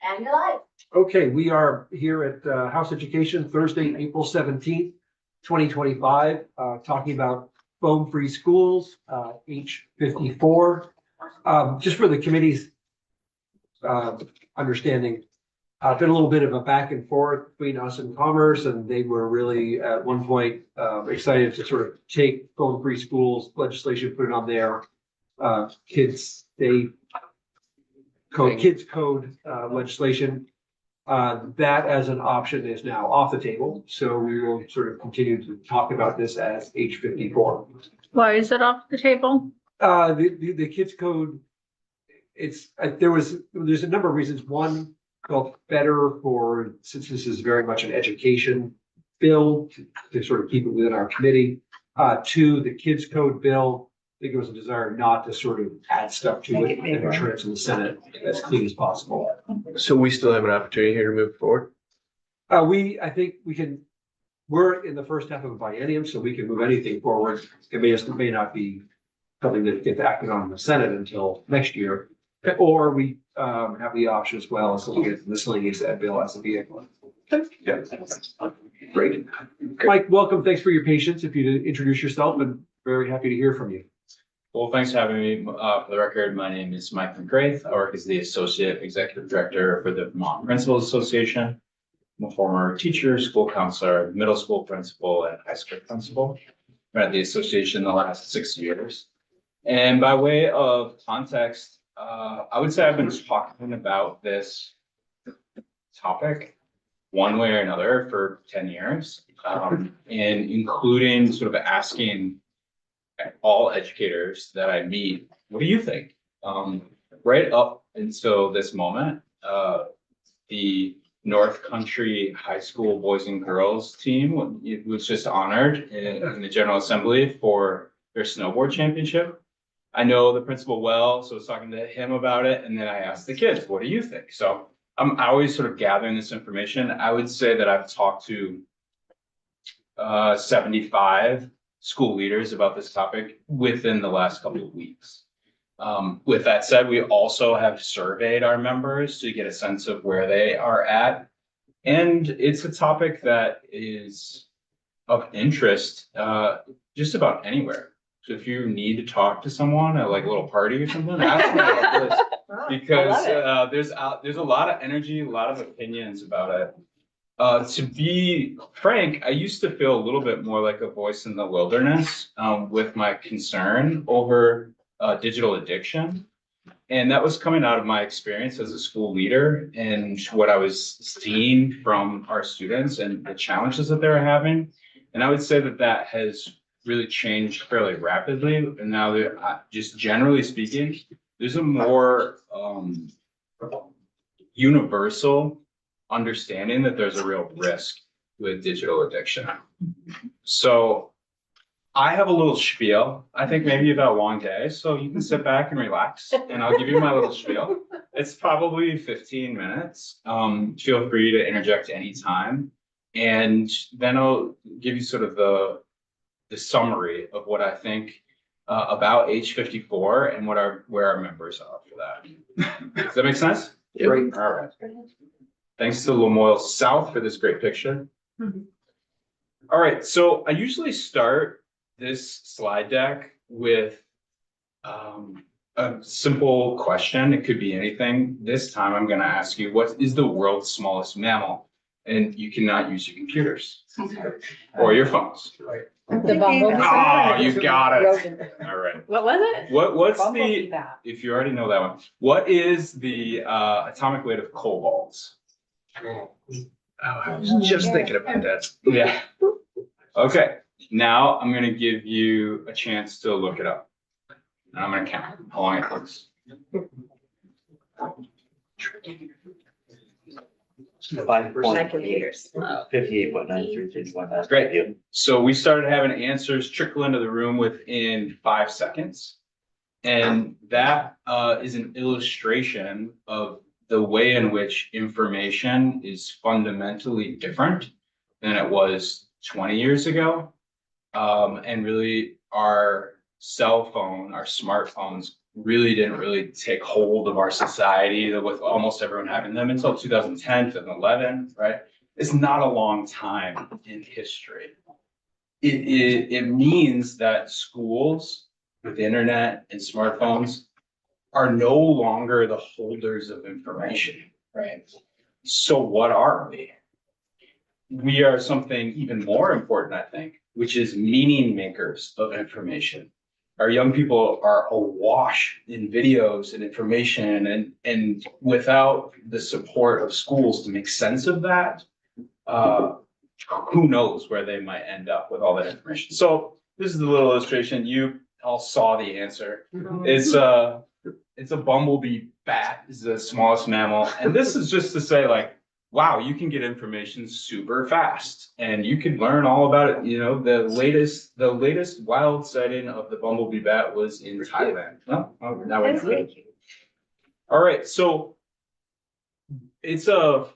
And you're live. Okay, we are here at House Education Thursday, April 17th, 2025, talking about foam-free schools, H54. Just for the committee's understanding, been a little bit of a back and forth between us and Commerce, and they were really at one point excited to sort of take foam-free schools legislation, put it on their kids code legislation. That as an option is now off the table, so we will sort of continue to talk about this as H54. Why is it off the table? The kids code, there's a number of reasons. One, felt better since this is very much an education bill to sort of keep it within our committee. Two, the kids code bill, I think there was a desire not to sort of add stuff to it and ensure it's in the Senate as clean as possible. So we still have an opportunity here to move forward? I think we're in the first half of a biennium, so we can move anything forward. It may not be something that gets acted on in the Senate until next year. Or we have the option as well as looking at the miscellaneous ed bill as a vehicle. Yeah. Great. Mike, welcome. Thanks for your patience. If you'd introduce yourself, and very happy to hear from you. Well, thanks for having me. For the record, my name is Mike McGrath. I work as the Associate Executive Director for the Vermont Principals Association. I'm a former teacher, school counselor, middle school principal, and high school principal. Been at the association the last 6 years. And by way of context, I would say I've been talking about this topic one way or another for 10 years, and including sort of asking all educators that I meet, what do you think? Right up until this moment, the North Country High School Boys and Girls team was just honored in the General Assembly for their snowboard championship. I know the principal well, so I was talking to him about it, and then I asked the kids, what do you think? So I'm always sort of gathering this information. I would say that I've talked to 75 school leaders about this topic within the last couple of weeks. With that said, we also have surveyed our members to get a sense of where they are at. And it's a topic that is of interest just about anywhere. So if you need to talk to someone at like a little party or something, ask me about this. Because there's a lot of energy, a lot of opinions about it. To be frank, I used to feel a little bit more like a voice in the wilderness with my concern over digital addiction. And that was coming out of my experience as a school leader and what I was seeing from our students and the challenges that they were having. And I would say that has really changed fairly rapidly. And now just generally speaking, there's a more universal understanding that there's a real risk with digital addiction. So I have a little spiel. I think maybe you've had a long day, so you can sit back and relax, and I'll give you my little spiel. It's probably 15 minutes. Feel free to interject anytime. And then I'll give you sort of the summary of what I think about H54 and where our members are for that. Does that make sense? Yep. Great. All right. Thanks to Lamoille South for this great picture. Mhm. All right, so I usually start this slide deck with a simple question. It could be anything. This time I'm going to ask you, what is the world's smallest mammal? And you cannot use your computers or your phones. The bumblebee. Oh, you got it. All right. What was it? What's Bumblebee the, bat. if you already know that one, what is the atomic weight of cobalt? Oh, I was just thinking about that. Yeah. Okay, now I'm gonna give you a chance to look it up. And I'm gonna count how long it takes. 58.9331. Great. So we started having answers trickle into the room within 5 seconds. And that is an illustration of the way in which information is fundamentally different than it was 20 years ago. And really our cell phone, our smartphones really didn't really take hold of our society with almost everyone having them until 2010, 2011, right? It's not a long time in history. It means that schools with the internet and smartphones are no longer the holders of information, right? So what are we? We are something even more important, I think, which is meaning makers of information. Our young people are awash in videos and information, and without the support of schools to make sense of that, who knows where they might end up with all that information. So this is a little illustration. You all saw the answer. It's a bumblebee bat. It's the smallest mammal, and this is just to say, like, wow, you can get information super fast, and you can learn all about it. You know, the latest wild sighting of the bumblebee bat was in Thailand. No, oh, now That's really cute. all right, so it's a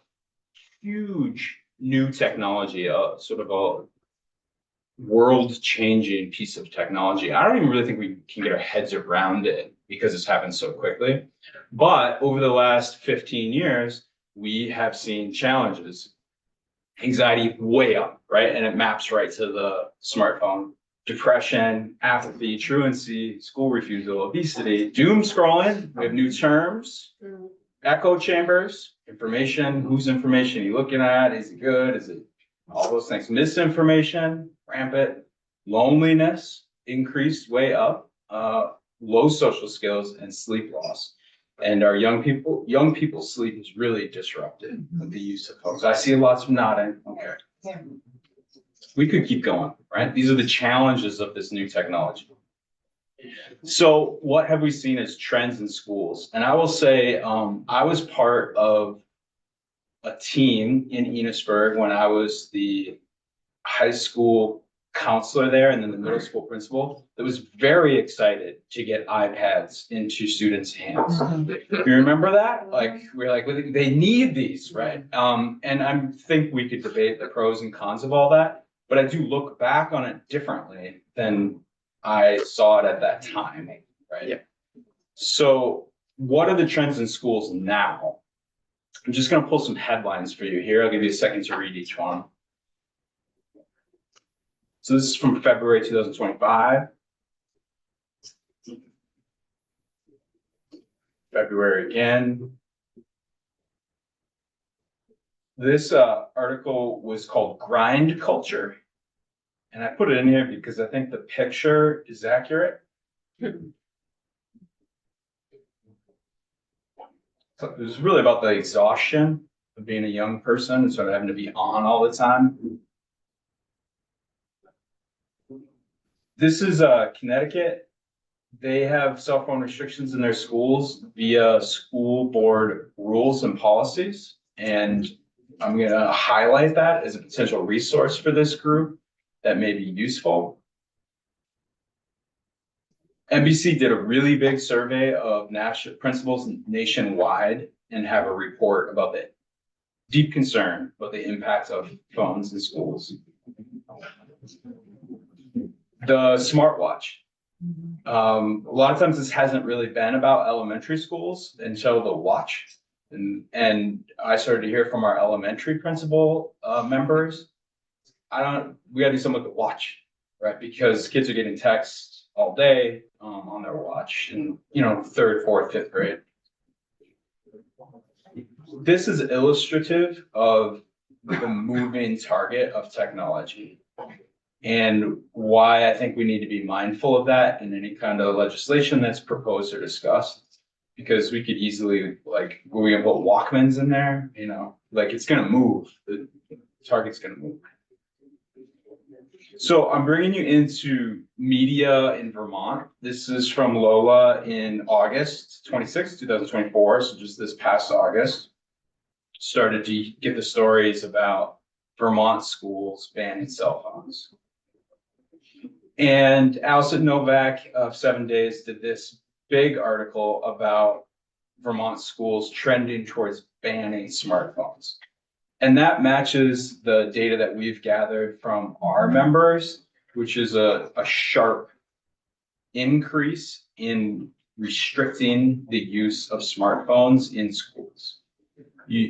huge new technology, sort of a world-changing piece of technology. I don't even really think we can get our heads around it because it's happened so quickly. But over the last 15 years, we have seen challenges. Anxiety way up, right? And it maps right to the smartphone. Depression, apathy, truancy, school refusal, obesity, doom scrolling. We have new terms. Echo chambers, information. Whose information are you looking at? Is it good? Is it all those things? Misinformation, rampant. Loneliness, increased way up. Low social skills and sleep loss. And our young people's sleep is really disrupted with the use of phones. I see lots of nodding. Okay. Yeah. We could keep going, right? These are the challenges of this new technology. So what have we seen as trends in schools? And I will say, I was part of a team in Enosburg when I was the high school counselor there and then the middle school principal that was very excited to get iPads into students' hands. You remember that? Like, we're like, well, they need these, right? And I think we could debate the pros and cons of all that, but I do look back on it differently than I saw it at that time, right? Yeah. So what are the trends in schools now? I'm just gonna pull some headlines for you here. I'll give you a second to read each one. So this is from February 2025. February again. This article was called Grind Culture. And I put it in here because I think the picture is accurate. So it was really about the exhaustion of being a young person and sort of having to be on all the time. This is Connecticut. They have cell phone restrictions in their schools via school board rules and policies. And I'm going to highlight that as a potential resource for this group that may be useful. NBC did a really big survey of national principals nationwide and have a report about the deep concern about the impact of phones in schools. The smartwatch. A lot of times this hasn't really been about elementary schools until the watch. And I started to hear from our elementary principal members, we gotta do something with the watch, right? Because kids are getting texts all day on their watch and, you know, 3rd, 4th, 5th grade. This is illustrative of the moving target of technology and why I think we need to be mindful of that in any kind of legislation that's proposed or discussed, because we could easily, like, we're gonna put Walkmans in there, you know, like it's gonna move, the target's gonna move. So I'm bringing you into media in Vermont. This is from Lola in August 26, 2024. So just this past August, started to get the stories about Vermont schools banning cell phones. And Allison Novak of 7 Days did this big article about Vermont schools trending towards banning smartphones. And that matches the data that we've gathered from our members, which is a sharp increase in restricting the use of smartphones in schools.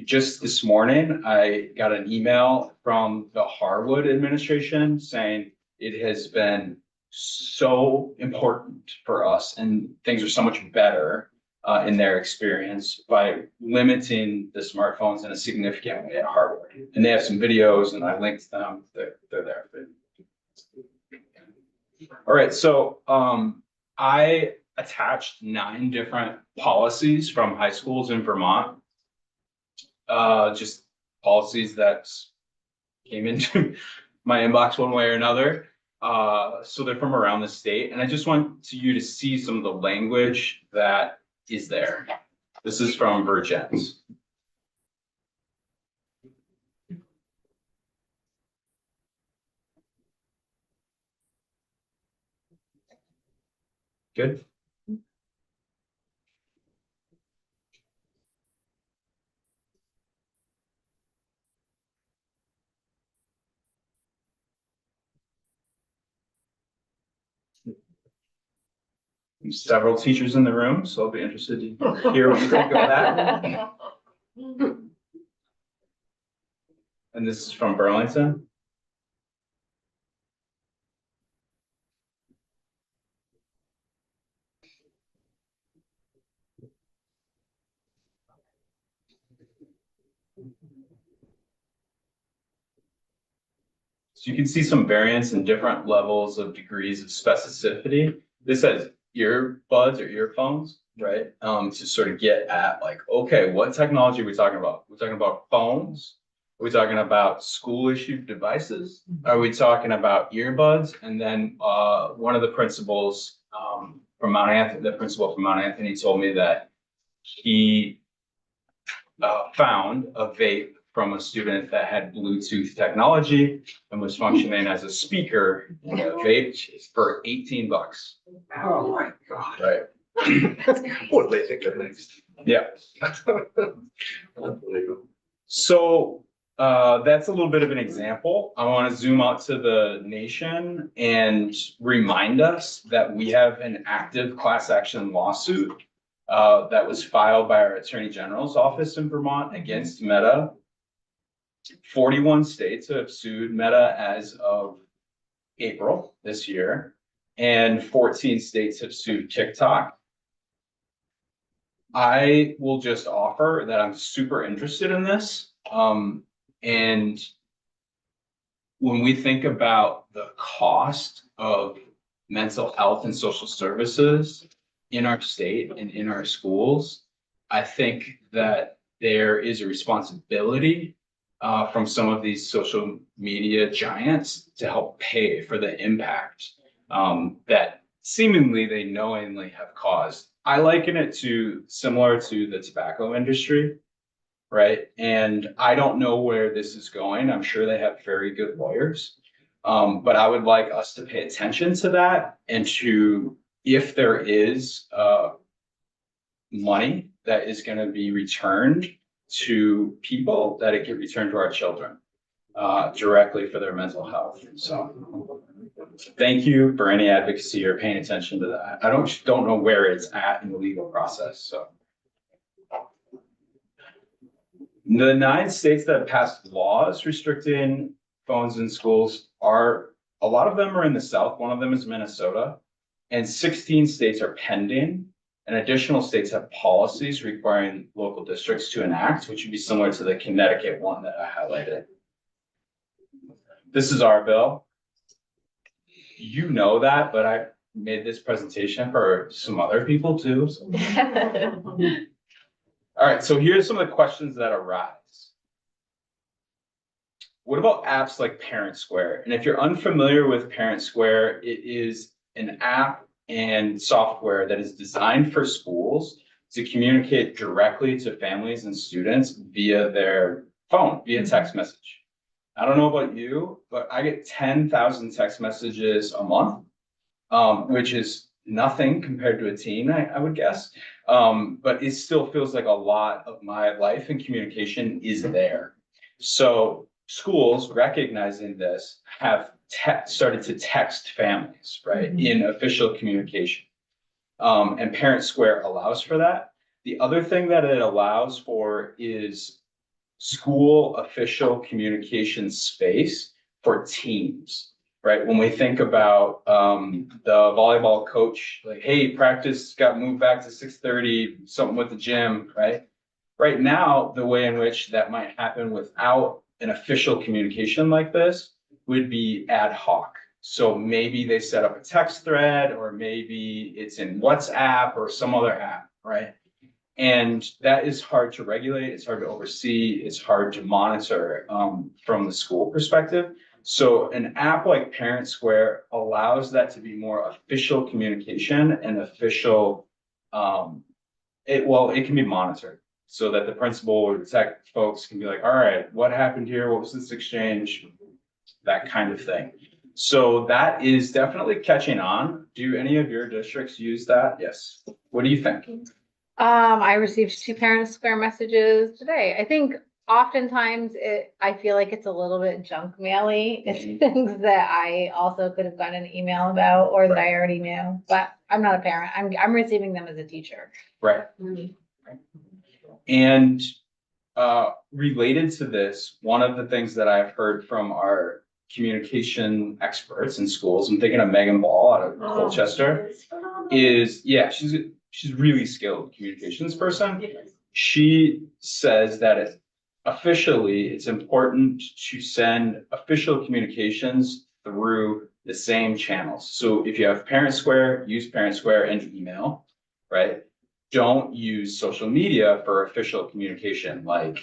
Just this morning, I got an email from the Harwood administration saying it has been so important for us and things are so much better in their experience by limiting the smartphones in a significant way at Harwood. And they have some videos and I linked them. They're there. All right, so I attached 9 different policies from high schools in Vermont. Just policies that came into my inbox one way or another. So they're from around the state. And I just want you to see some of the language that is there. This is from Virgins. Good. Several teachers in the room, so I'll be interested to hear what you think of that. And this is from Burlington. So you can see some variance in different levels of degrees of specificity. This says earbuds or earphones, right? To sort of get at like, okay, what technology are we talking about? We're talking about phones. Are we talking about school issued devices? Are we talking about earbuds? And then one of the principals from Mount Anthony, the principal from Mount Anthony told me that he found a vape from a student that had Bluetooth technology and was functioning as a speaker in a vape for $18. Oh my God. Right. What do they think of next? Yeah. Unbelievable. So that's a little bit of an example. I want to zoom out to the nation and remind us that we have an active class action lawsuit that was filed by our Attorney General's office in Vermont against Meta. 41 states have sued Meta as of April this year, and 14 states have sued TikTok. I will just offer that I'm super interested in this. And when we think about the cost of mental health and social services in our state and in our schools, I think that there is a responsibility from some of these social media giants to help pay for the impact that seemingly they knowingly have caused. I liken it to similar to the tobacco industry, right? And I don't know where this is going. I'm sure they have very good lawyers, but I would like us to pay attention to that and to, if there is money that is going to be returned to people, that it get returned to our children directly for their mental health. So thank you for any advocacy or paying attention to that. I don't know where it's at in the legal process. So the 9 states that have passed laws restricting phones in schools a lot of them are in the South. One of them is Minnesota, and 16 states are pending. And additional states have policies requiring local districts to enact, which would be similar to the Connecticut one that I highlighted. This is our bill. You know that, but I made this presentation for some other people too. So. All right, so here's some of the questions that arise. What about apps like Parent Square? And if you're unfamiliar with Parent Square, it is an app and software that is designed for schools to communicate directly to families and students via their phone, via text message. I don't know about you, but I get 10,000 text messages a month, which is nothing compared to a teen, I would guess. But it still feels like a lot of my life and communication is there. So schools, recognizing this, have started to text families, right, in official communication. And Parent Square allows for that. The other thing that it allows for is school official communication space for teams, right? When we think about the volleyball coach, like, hey, practice got moved back to 6:30, something with the gym, right? Right now, the way in which that might happen without an official communication like this would be ad hoc. So maybe they set up a text thread, or maybe it's in WhatsApp or some other app, right? And that is hard to regulate, it's hard to oversee, it's hard to monitor from the school perspective. So an app like Parent Square allows that to be more official communication and official, it can be monitored so that the principal or the tech folks can be like, all right, what happened here? What was this exchange? That kind of thing. So that is definitely catching on. Do any of your districts use that? Yes. What do you think? I received 2 Parent Square messages today. I think oftentimes I feel like it's a little bit junk maily. It's things that I also could have gotten an email about or that I already knew, but I'm not a parent. I'm receiving them as a teacher. Right. And related to this, one of the things that I've heard from our communication experts in schools, I'm thinking of Megan Ball out of Colchester, is, yeah, she's really skilled communications person. She says that it's important to send official communications through the same channels. So if you have Parent Square, use Parent Square and email, right? Don't use social media for official communication, like,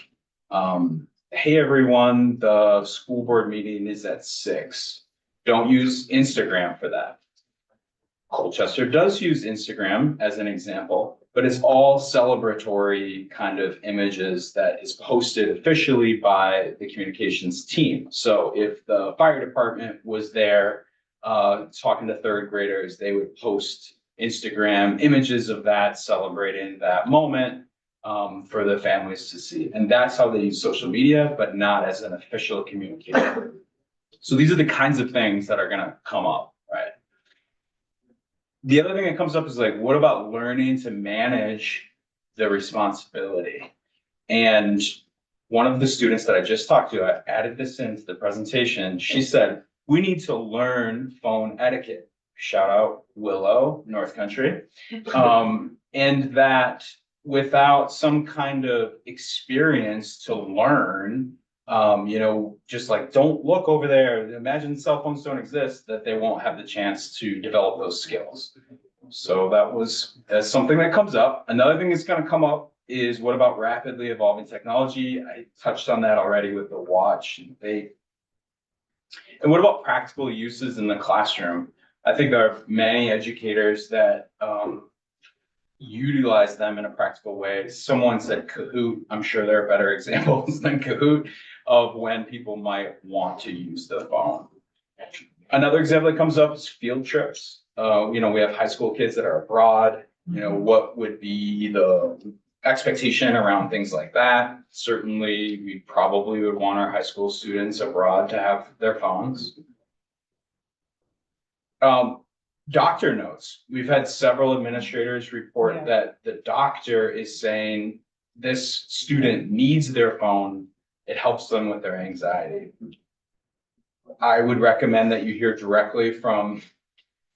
hey, everyone, the school board meeting is at 6. Don't use Instagram for that. Colchester does use Instagram as an example, but it's all celebratory kind of images that is posted officially by the communications team. So if the fire department was there talking to 3rd graders, they would post Instagram images of that, celebrating that moment for the families to see. And that's how they use social media, but not as an official communication. So these are the kinds of things that are gonna come up, right? The other thing that comes up is like, what about learning to manage the responsibility? And one of the students that I just talked to, I added this into the presentation. She said, we need to learn phone etiquette. Shout out Willow, North Country. And that without some kind of experience to learn, just like, don't look over there. Imagine cell phones don't exist, that they won't have the chance to develop those skills. So that's something that comes up. Another thing that's going to come up is, what about rapidly evolving technology? I touched on that already with the watch. And what about practical uses in the classroom? I think there are many educators that utilize them in a practical way. Someone said Kahoot. I'm sure there are better examples than Kahoot of when people might want to use the phone. Another example that comes up is field trips. We have high school kids that are abroad. What would be the expectation around things like that? Certainly, we probably would want our high school students abroad to have their phones. Doctor notes. We've had several administrators report that the doctor is saying this student needs their phone. It helps them with their anxiety. I would recommend that you hear directly from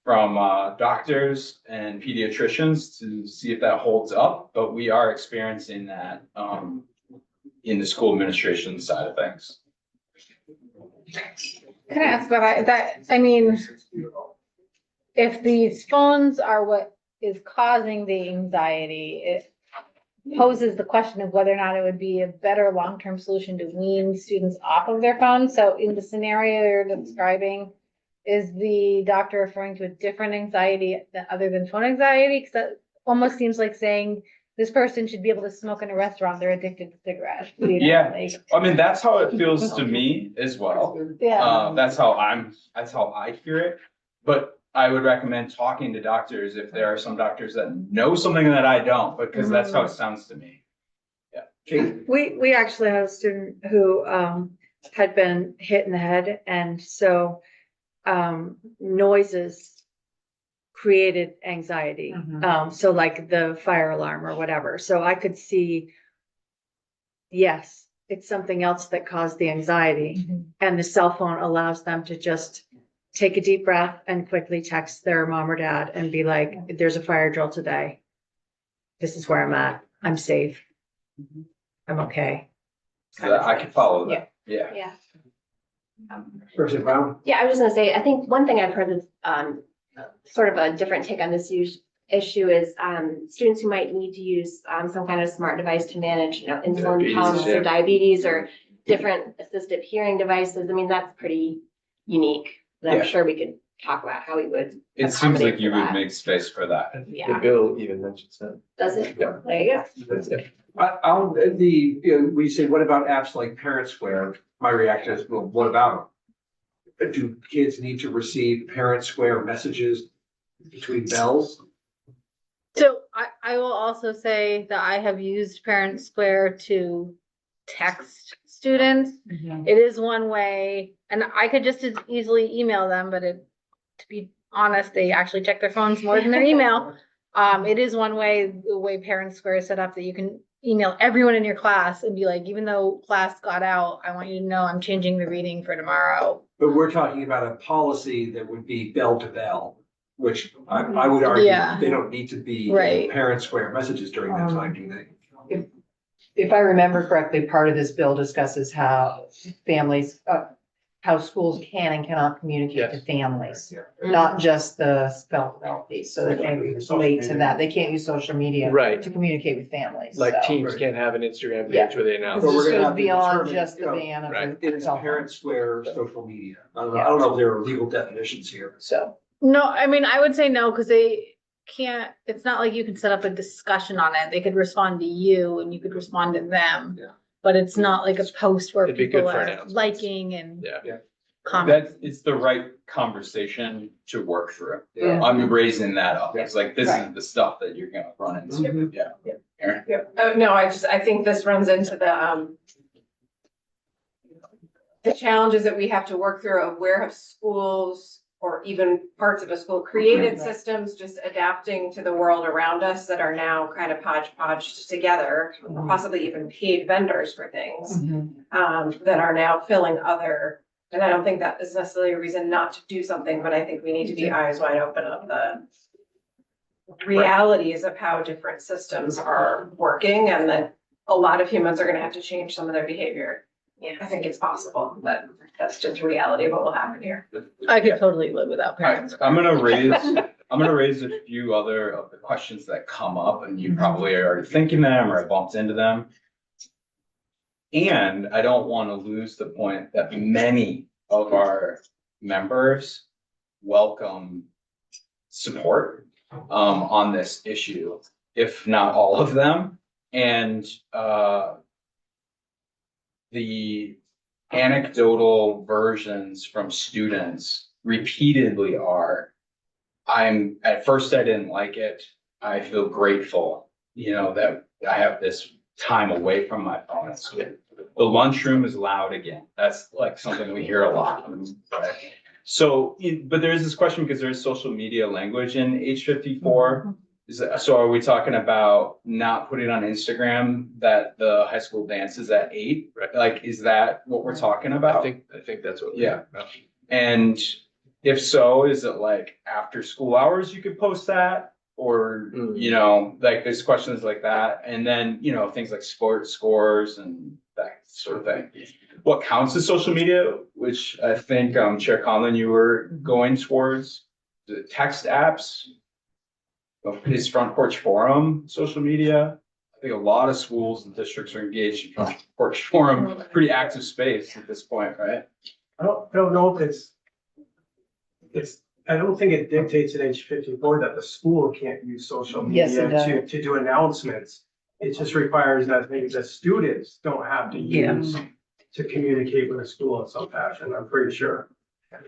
doctors and pediatricians to see if that holds up, but we are experiencing that in the school administration side of things. Can I ask about that? I mean, if these phones are what is causing the anxiety, it poses the question of whether or not it would be a better long-term solution to wean students off of their phones. So in the scenario you're describing, is the doctor referring to a different anxiety other than phone anxiety? Because that almost seems like saying this person should be able to smoke in a restaurant, they're addicted to cigarettes. Yeah, I mean, that's how it feels to me as well. Yeah. That's how I hear it. But I would recommend talking to doctors if there are some doctors that know something that I don't, because that's how it sounds to me. Yeah. We actually had a student who had been hit in the head, and so noises created anxiety. So like the fire alarm or whatever. So I could see, yes, it's something else that caused the anxiety. And the cell phone allows them to just take a deep breath and quickly text their mom or dad and be like, there's a fire drill today. This is where I'm at. I'm safe. I'm okay. So I can follow that. Yeah. Yeah. Person Brown? Yeah, I was just gonna say, I think one thing I've heard is, sort of a different take on this issue is, students who might need to use, some kind of smart device to manage, insulin Diabetes, pumps yeah. or diabetes or different assistive hearing devices. I mean, that's pretty unique. And I'm Yeah. sure we could talk about how we would It seems like accommodate you for would that. make space for that. The Yeah, bill even mentions that. does it? Yeah. There you go. That's it. We say, what about apps like Parent Square? My reaction is, well, what about them? Do kids need to receive Parent Square messages between bells? So I will also say that I have used Parent Square to text students. It is one way, and I could just as easily email them, but to be honest, they actually check their phones more than their email. It is one way, the way Parent Square is set up, that you can email everyone in your class and be like, even though class got out, I want you to know I'm changing the reading for tomorrow. But we're talking about a policy that would be bell to bell, which I would argue Yeah. they don't need to be Right. Parent Square messages during that time, do they? If I remember correctly, part of this bill discusses how families, how schools can and cannot communicate to families. Not just the spell to bell piece, so that they relate to that. They can't use social media Right. to communicate with families. Like so. teams can't have an Instagram Yeah. page where they announce. But we're This gonna goes have to beyond determine, just the you know, ban of right. the It is cell Parent phone. Square social media. I don't know if there are legal definitions here. So, No, I mean, I would say no, because they can't, it's not like you can set up a discussion on it. They could respond to you and you could respond to them. Yeah. But it's not like a post where It'd be good people for are announcements. liking and Yeah. commenting. It's the right conversation to work through. Yeah. I'm raising that up. It's like, this is Right. the stuff that you're gonna run into. Mhm. Yeah. Aaron? No, I think this runs into the challenges that we have to work through of where have schools or even parts of a school created systems just adapting to the world around us that are now kind of hodgepodged together, possibly even paid vendors for things, that are now filling other. And I don't think that is necessarily a reason not to do something, but I think we need to be eyes wide open of the realities of how different systems are working and that a lot of humans are gonna have to change some of their behavior. Yeah. I think it's possible, but that's just reality of what will happen here. I could totally live without parents. I'm gonna raise a few other of the questions that come up and you probably are already thinking them or bumped into them. And I don't want to lose the point that many of our members welcome support on this issue, if not all of them. And the anecdotal versions from students repeatedly are, at first I didn't like it. I feel grateful, that I have this time away from my phone. It's good. The lunchroom is loud again. That's like something we hear a lot. Right? So, but there is this question because there's social media language in H54. So are we talking about not putting on Instagram that the high school dance is at 8? Right. Like, is that what we're talking about? I think that's what. Yeah. And if so, is it like after school hours you could post that? Or, like there's questions like that. And then, things like sports scores and that sort of thing. What counts as social media, which I think Chair Conlon, you were going towards, the text apps, his Front Porch Forum, social media. I think a lot of schools and districts are engaged in Front Porch Forum, pretty active space at this point, right? I don't know if I don't think it dictates at H54 that the school can't use social Yes, it media does. to do announcements. It just requires that maybe the students don't have to use to communicate with the school in some fashion, I'm pretty sure.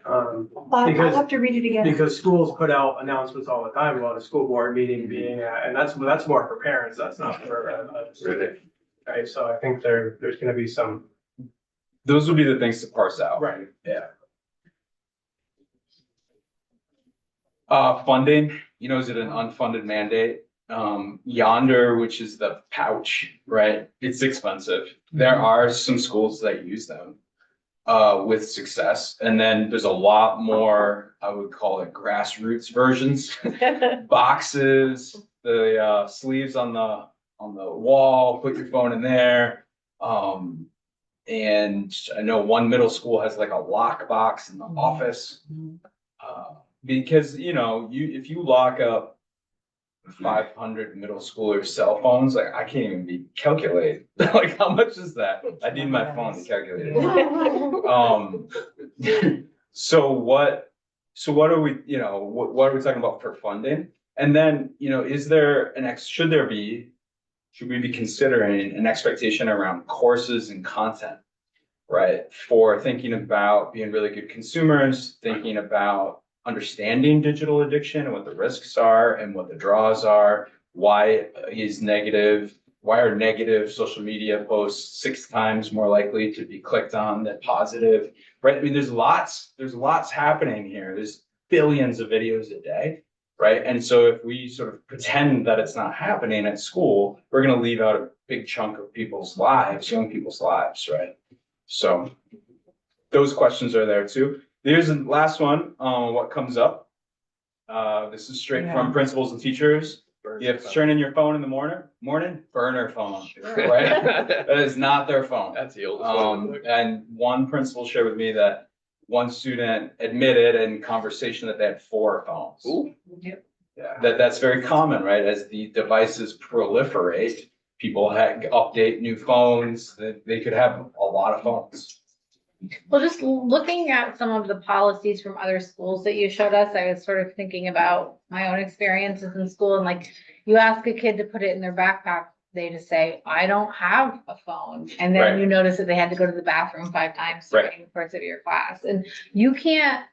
I'll Because- have to read it again. Because schools put out announcements all the time about a school board meeting being, and that's more for parents, that's not for a student. Right, so I think there's gonna be some. Those would be the things to parse out. Right. Yeah. Funding, is it an unfunded mandate? Yonder, which is the pouch, right? It's expensive. There are some schools that use them with success. And then there's a lot more, I would call it grassroots versions, boxes, the sleeves on the wall, put your phone in there. And I know one middle school has like a lock box in the office. Because, if you lock up 500 middle schoolers' cell phones, like I can't even be calculated. Like, how much is that? I need my phone to calculate it. So what are we, what are we talking about for funding? And then, should we be considering an expectation around courses and content, right? For thinking about being really good consumers, thinking about understanding digital addiction and what the risks are and what the draws are, why are negative social media posts 6 times more likely to be clicked on than positive, right? I mean, there's lots happening here. There's billions of videos a day, right? And so if we sort of pretend that it's not happening at school, we're going to leave out a big chunk of people's lives, young people's lives, right? So those questions are there too. Here's the last one, what comes up. This is straight from principals and teachers. You have to turn in your phone in the morning, burner phone, right? That is not their phone. That's the oldest one. And one principal shared with me that one student admitted in conversation that they had 4 phones. Ooh. Yeah, that's very common, right? As the devices proliferate, people update new phones, they could have a lot of phones. Well, just looking at some of the policies from other schools that you showed us, I was sort of thinking about my own experiences in school, and like, you ask a kid to put it in their backpack, they just say, I don't have a phone. And then Right. you notice that they had to go to the bathroom 5 times Right. during the course of your class. And you can't,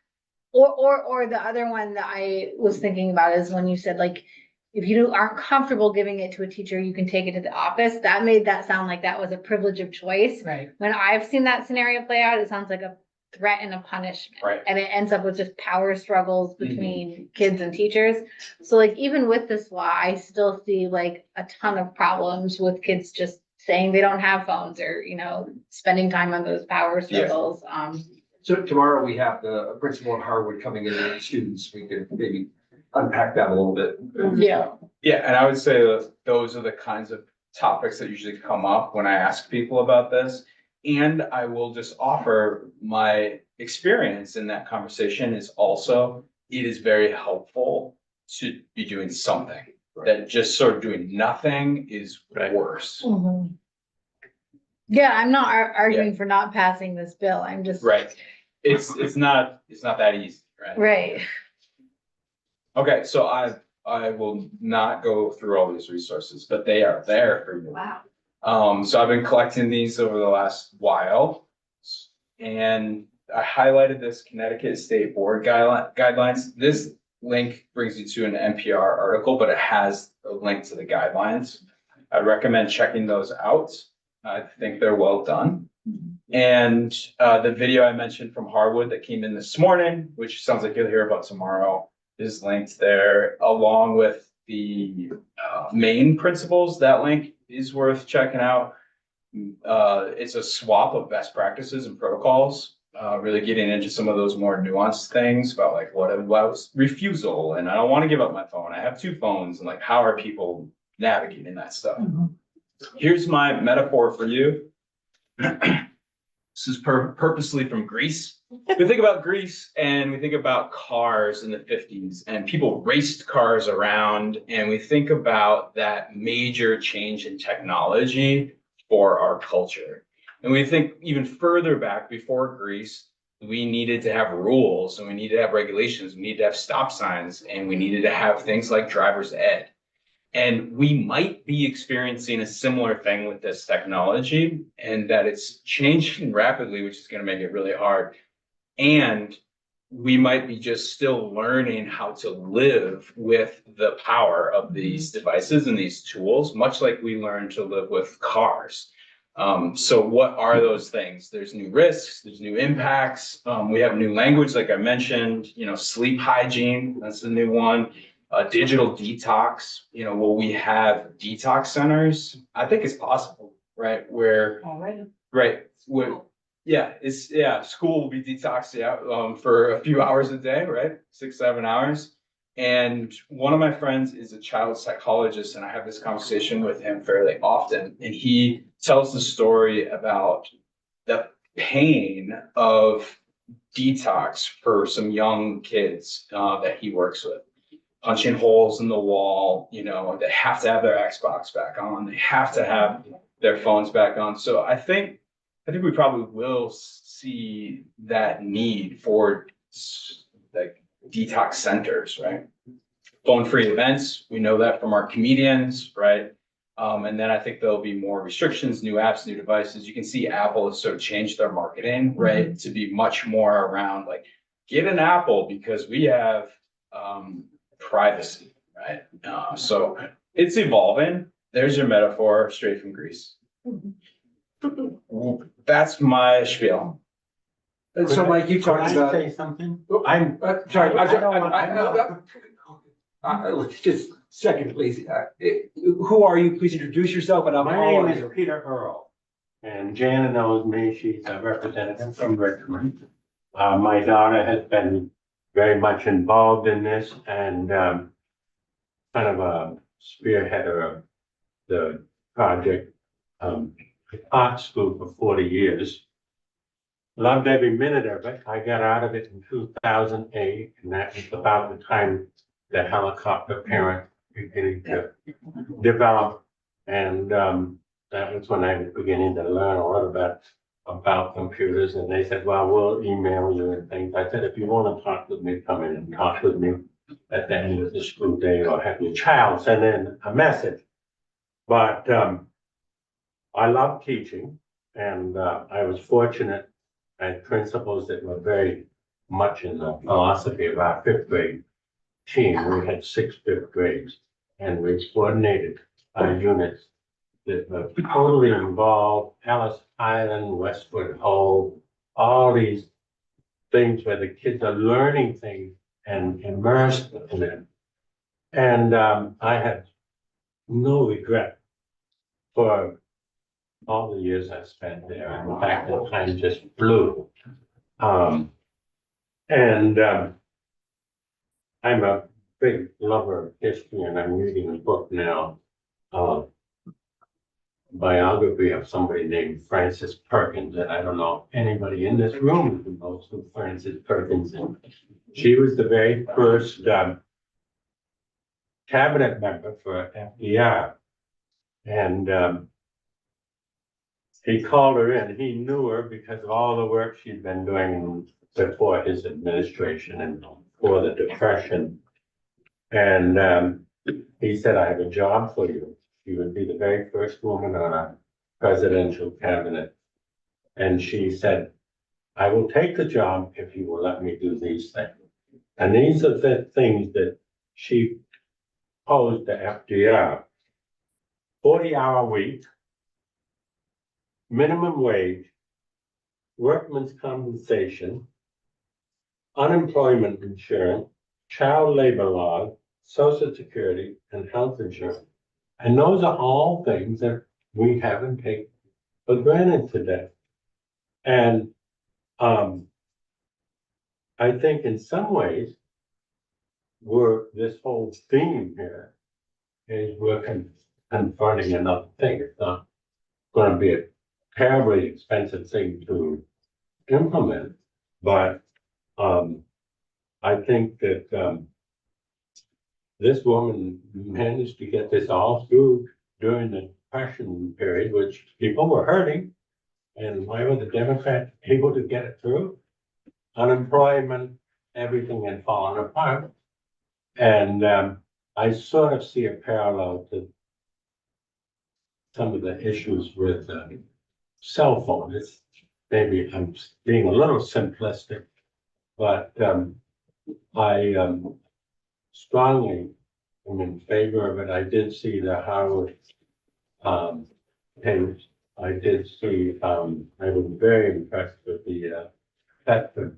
or the other one that I was thinking about is when you said, like, if you aren't comfortable giving it to a teacher, you can take it to the office. That made that sound like that was a privilege of choice. Right. When I've seen that scenario play out, it sounds like a threat and a punishment. Right. And it ends up with just power struggles between kids and teachers. So like, even with this law, I still see like a ton of problems with kids just saying they don't have phones or, spending time on those power struggles. So tomorrow we have the principal at Harwood coming in with students. We could maybe unpack that a little bit. Yeah. Yeah, and I would say that those are the kinds of topics that usually come up when I ask people about this. And I will just offer my experience in that conversation is also, it is very helpful to be doing something. That just sort of doing nothing is worse. Mhm. Yeah, I'm not arguing for not passing this bill. I'm just. Right. It's not that easy, right? Right. Okay, so I will not go through all these resources, but they are there for you. Wow. So I've been collecting these over the last while. And I highlighted this Connecticut State Board guidelines. This link brings you to an NPR article, but it has a link to the guidelines. I'd recommend checking those out. I think they're well done. And the video I mentioned from Harwood that came in this morning, which sounds like you'll hear about tomorrow, is linked there, along with the main principles. That link is worth checking out. It's a swap of best practices and protocols, really getting into some of those more nuanced things about like what was refusal, and I don't want to give up my phone. I have 2 phones, and like how are people navigating that stuff? Here's my metaphor for you. This is purposely from Greece. We think about Greece and we think about cars in the 50s, and people raced cars around, and we think about that major change in technology for our culture. And we think even further back before Greece, we needed to have rules and we needed to have regulations, we needed to have stop signs, and we needed to have things like driver's ed. And we might be experiencing a similar thing with this technology, and that it's changing rapidly, which is going to make it really hard. And we might be just still learning how to live with the power of these devices and these tools, much like we learned to live with cars. So what are those things? There's new risks, there's new impacts. We have new language, like I mentioned, sleep hygiene, that's the new one. Digital detox, will we have detox centers? I think it's possible, right? Where, right, school will be detoxed, for a few hours a day, right? 6-7 hours. And one of my friends is a child psychologist, and I have this conversation with him fairly often. And he tells the story about the pain of detox for some young kids that he works with. Punching holes in the wall, they have to have their Xbox back on, they have to have their phones back on. So I think we probably will see that need for like detox centers, right? Phone-free events, we know that from our comedians, right? And then I think there'll be more restrictions, new apps, new devices. You can see Apple has sort of changed their marketing, right? To be much more around like, get an Apple because we have privacy, right? So it's evolving. There's your metaphor straight from Greece. That's my spiel. And so Mike, you talked about. Say something? I'm sorry, just a second, please. Who are you? Please introduce yourself and I'll. My name is Peter Earl, and Jana knows me. She's a representative from Richmond. My daughter has been very much involved in this and kind of a spearheader of the project. I taught school for 40 years. Loved every minute of it. I got out of it in 2008, and that was about the time the helicopter parent beginning to develop. And that was when I was beginning to learn a little bit about computers. And they said, well, we'll email you and things. I said, if you want to talk with me, come in and talk with me at the end of the school day, or have your child send in a message. But I love teaching, and I was fortunate. I had principals that were very much in the philosophy of our fifth grade team. We had 6 fifth grades, and we coordinated our units that were totally involved. Ellis Island, Westwood Hole, all these things where the kids are learning things and immersed in them. And I had no regret for all the years I spent there. In fact, the time just flew. I'm a big lover of history, and I'm reading a book now, biography of somebody named Frances Perkins, and I don't know if anybody in this room who knows who Frances Perkins is. She was the very first cabinet member for FDR. And he called her in. He knew her because of all the work she'd been doing before his administration and before the Depression. And he said, I have a job for you. She would be the very first woman on a presidential cabinet. And she said, I will take the job if you will let me do these things. And these are the things that she posed to FDR. 40-hour week, minimum wage, workman's compensation, unemployment insurance, child labor laws, social security, and health insurance. And those are all things that we haven't taken for granted today. And I think in some ways, this whole theme here is we're confronting another thing. It's not going to be a terribly expensive thing to implement, but I think that this woman managed to get this all through during the Depression period, which people were hurting. And why were the Democrats able to get it through? Unemployment, everything had fallen apart. And I sort of see a parallel to some of the issues with cell phones. Maybe I'm being a little simplistic, but I strongly am in favor of it. I did see the Harvard page I did see, I was very impressed with the, Thetford,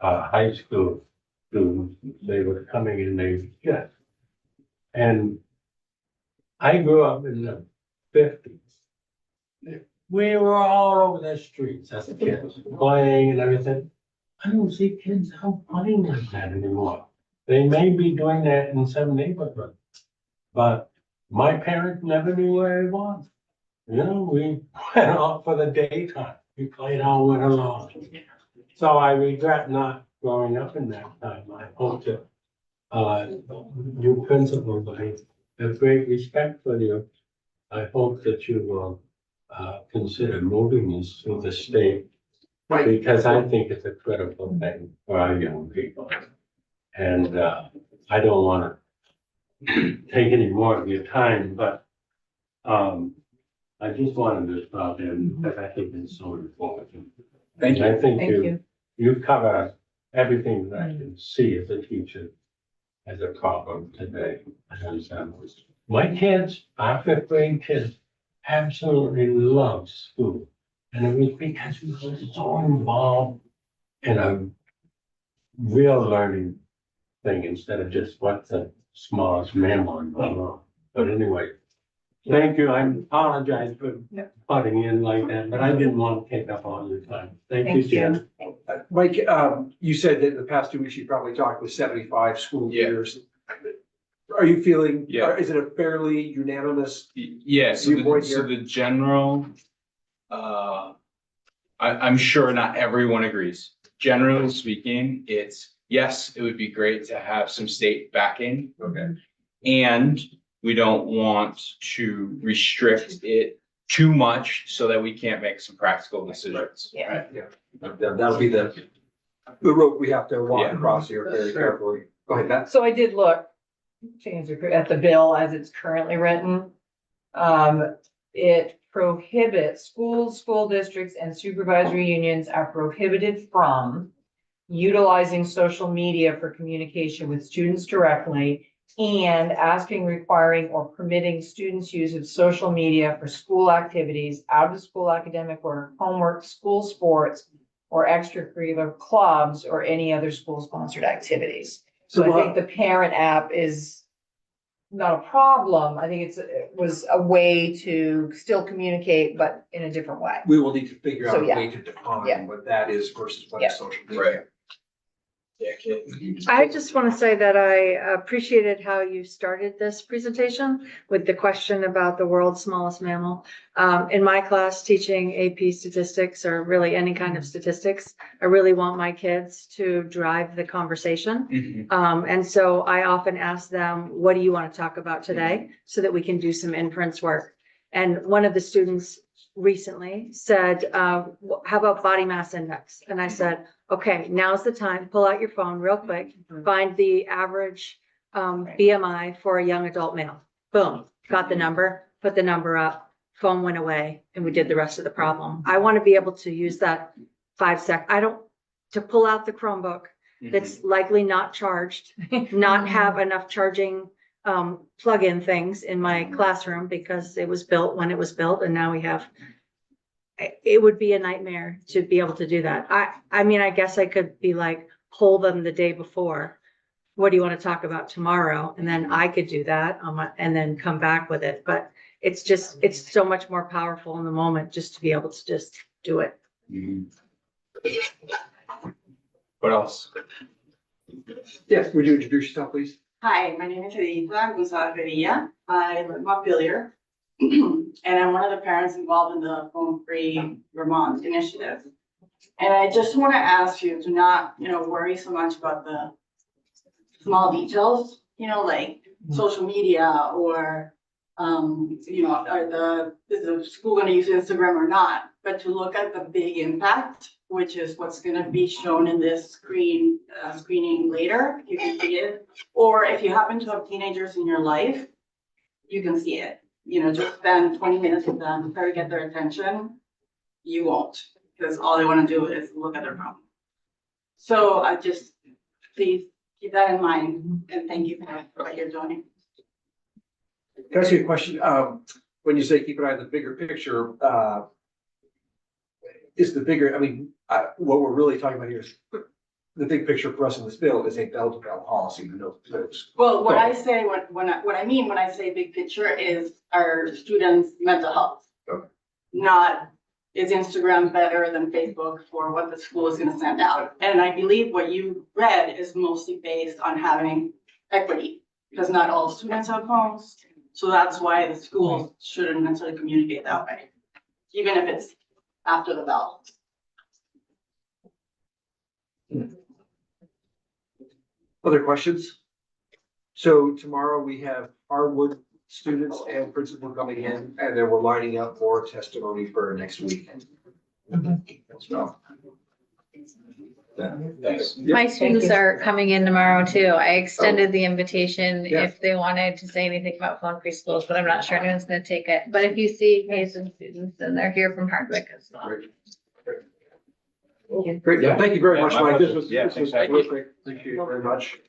high school students. They were coming in, they just, and I grew up in the 50s. We were all over the streets as kids, playing and everything. I don't see kids out playing like that anymore. They may be doing that in some neighborhoods, but my parents never knew where it was. You know, we went off for the daytime. We played all winter long. So I regret not growing up in that time. I hope that, you principals, I have great respect for you. I hope that you will, consider moving this to the state. Right. Because I think it's a critical thing for our young people. And, I don't wanna take any more of your time, but, I just wanted to stop in because I think it's so important. Thank you. And I think Thank you. you cover everything that I can see as a teacher as a problem today. And, my kids, our fifth grade kids, absolutely love school. And it was because we were so involved in a real learning thing instead of just what the smallest mammal in the world. But anyway, thank you. I apologize for butting in like that, but I didn't want to take up all your time. Thank you, Jen. Mike, you said that in the past 2 weeks, you probably talked with 75 school Yeah. leaders. Are you feeling, Yeah. is it a fairly unanimous? Yeah, so Viewpoint so here. the general, I'm sure not everyone agrees. Generally speaking, it's, yes, it would be great to have some state backing. Okay. And we don't want to restrict it too much so that we can't make some practical decisions. Yeah. That'll be the road we have to walk Yeah. across here very carefully. Go ahead, Beth. So I did look, to answer, at the bill as it's currently written. It prohibits schools, school districts, and supervisory unions are prohibited from utilizing social media for communication with students directly and asking, requiring, or permitting students' use of social media for school activities, out-of-school academic work, homework, school sports, or extracurricular clubs, or any other school-sponsored activities. So I think the parent app is not a problem. I think it was a way to still communicate, but in a different way. We will need to figure out So, a yeah. way to Yeah. define what that is versus what is social media. Right. Yeah, Kate. I just want to say that I appreciated how you started this presentation with the question about the world's smallest mammal. In my class, teaching AP statistics or really any kind of statistics, I really want my kids to drive the conversation. Mhm. And so I often ask them, what do you want to talk about today? So that we can do some inference work. And one of the students recently said, how about body mass index? And I said, okay, now's the time, pull out your phone real quick, find the average BMI for a young adult male. Boom, got the number, put the number up, phone went away, and we did the rest of the problem. I want to be able to use that 5 sec, to pull out the Chromebook that's likely not charged, not have enough charging plug-in things in my classroom because it was built when it was built and now we have, it would be a nightmare to be able to do that. I mean, I guess I could be like, poll them the day before. What do you want to talk about tomorrow? And then I could do that and then come back with it. But it's just, it's so much more powerful in the moment just to be able to just do it. Mhm. What else? Yes, would you introduce yourself, please? Hi, my name is Edith Gonzalez Revilla. I live in Montpelier. And I'm one of the parents involved in the Phone Free Vermont initiative. And I just want to ask you to not, worry so much about the small details, like social media or, is the school going to use Instagram or not? But to look at the big impact, which is what's going to be shown in this screening later, you can see it. Or if you happen to have teenagers in your life, you can see it. Just spend 20 minutes with them, try to get their attention. You won't, because all they want to do is look at their phone. So I just, please keep that in mind, and thank you for what you're doing. Can I ask you a question? when you say keep an eye on the bigger picture, is the bigger, I mean, what we're really talking about here is the big picture for us in this bill is a bell-to-bell policy, no, Well, what I say, what I mean when I say big picture is our students' mental health. Okay. Not, is Instagram better than Facebook for what the school is gonna send out? And I believe what you read is mostly based on having equity, because not all students have phones. So that's why the schools shouldn't necessarily communicate that way, even if it's after the bell. Other questions? So tomorrow we have Harwood students and principal coming in, and then we're lining up for testimony for next week. So. Thanks. My students are coming in tomorrow too. I extended the invitation Yeah. if they wanted to say anything about phone free schools, but I'm not sure anyone's gonna take it. But if you see Hazen students, then they're here from Hardwick as well. Great, yeah, thank you very Yeah, much, my Mike. This pleasure. was, Yeah, this was thank you. terrific. Thank you very much.